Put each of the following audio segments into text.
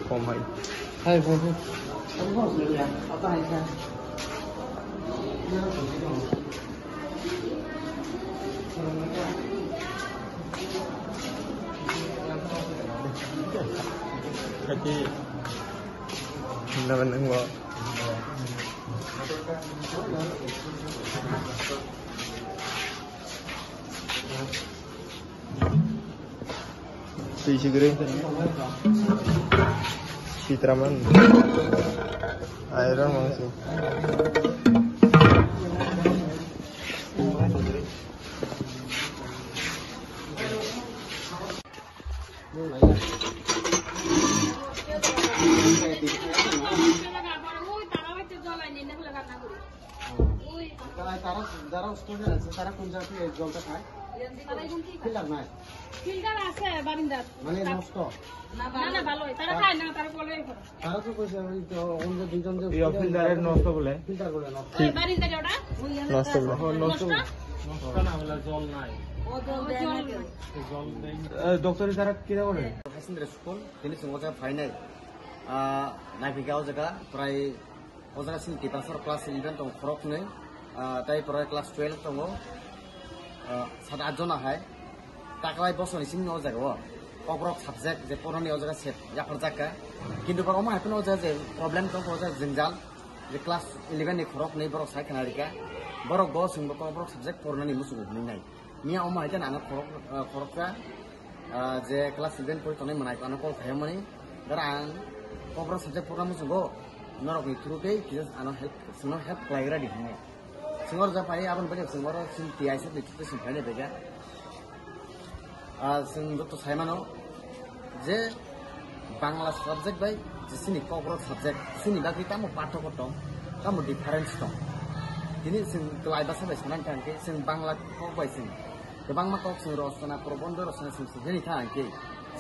Không hay. Hay không? Không có gì à? Ở tay sao? Kaki naman mo. Siguro Citraman Iron masih যারা student আছে তারা কোন জায়গায় এই জলটা খায়? ফিল্টার নাই। ফিল্টার আছে বারিন্দাত মানে নষ্ট। না না ভালোই তারা খায় না তারা বলে তারা তো কইছে ওই তো অন্য দুইজন যে ফিল্টারের নষ্ট বলে ফিল্টার করে নষ্ট। ওই বারিন্দা ওটা নষ্ট বলে নষ্ট না বলে জল নাই। ও জল জল নেই। ডক্টর যারা কি করে হাইসেন্দ্র স্কুল তিনি সঙ্গে ফাইনাল নাইফিকাও জায়গা প্রায় ও জায়গা 70% ক্লাস 11 দं ফরক নেই তাই প্রায় ক্লাস 12 दङ 7-8 জন আহাय টাকায় বছরनि सिं नो जायगायाव कब्रक साबजेक्ट जे पुरानि ओ जायगा सेट याफोर जाका किन्तु बरो मा हापन ओ जायगा जे प्रॉब्लम दं ओ जायगा जंजाल जे क्लास 11 नि खरक नै बरो साइ खानारिका बरो गो सिं कब्रक साबजेक्ट पुरानि मुसु नै मिया ओ मा हायता नाना खरकका जे क्लास 11 परि तनै मनाय पानो कल खायमनि दरा आं कब्रक साबजेक्ट पुरा मुसु गो नरक नि थ्रुके किस आनो हेल्प लायग्रा दिखने सिंगर जा पाइ आबन बजे सिंगर सिं टीआईसी लिखते सिं फाइने बेगा जों डक्टर साइमानो जे बांला साबजेक्ट बाय जिसिनि कब्रक साबजेक्ट सिनि बागै तामो पाठक दं तामो डिफारेन्स दं दिनै जों लाइबा साबाय सानानै थांके जों बांला कक बाय जों गोबां मा कक जों रचना प्रबन्ध रचना जों सिनि थांके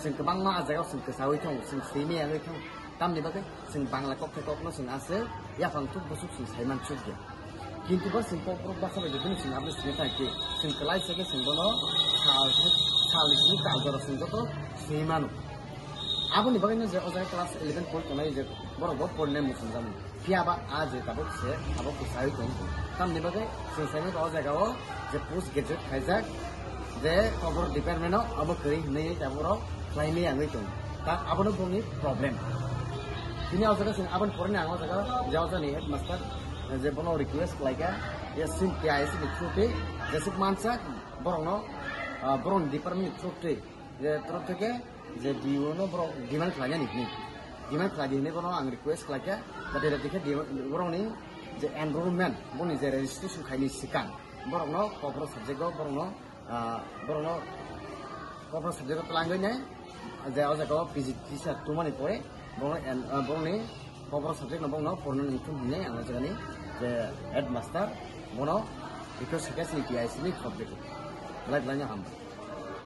जों गोबां मा जायगायाव जों गोसावै दं जों सैमेयाङै दं तामनि बागै जों बांला कक ककनो जों आसे याफांथु बुसुक जों साइमान सुगे किन्तु बस जों कब्रक बासा बायदि दिनै जों आबो सिनि थांके जों कलाय सके जों बनो सालनि कालजर जों जतो सैमानो आबोनि बागैनो जे अजाय क्लास 11 पॉइंट तनाय जे बरोबर पढ़ने मुसुम जामु फियाबा आज ताबो से आबो कुसाय दं तामनि बागै जों साइनो अ जायगायाव जे पोस्ट ग्रेजुएट खायजाक जे कबर डिपार्टमेन्टआव आबो करै नै ताबोराव क्लाइमे आङै दं ता आबोनो बुंनि प्रॉब्लेम दिनै अजाय जों आबोन पढ़ने आङो जायगा जावजानि हेड मास्टर जे बनो रिक्वेस्ट लाइका या सिन टीआईसी नि थ्रुते जेसे मानसा बरनो बरन डिपार्टमेन्ट थ्रुते जे थ्रुते जे दिउनो बर डिमान्ड खालामनाय नि डिमान्ड खालामनाय बनो आं रिक्वेस्ट लाइका जाते जाते बरनि जे एनरोलमेन्ट बनि जे रेजिस्ट्रेशन खायनि सिकां बरनो कब्र सब्जेक्टआव बरनो कब्र सब्जेक्टआव लांगैने जे अजागाव पिजिटि सा तुमानि परे बरनि कब्र सब्जेक्ट न बनो फरनो निथुम दिनै आं जागानि जे हेड मास्टर बनो बेखौ सिकासनि टीआईसी नि सब्जेक्ट लाइक लाइनो हाम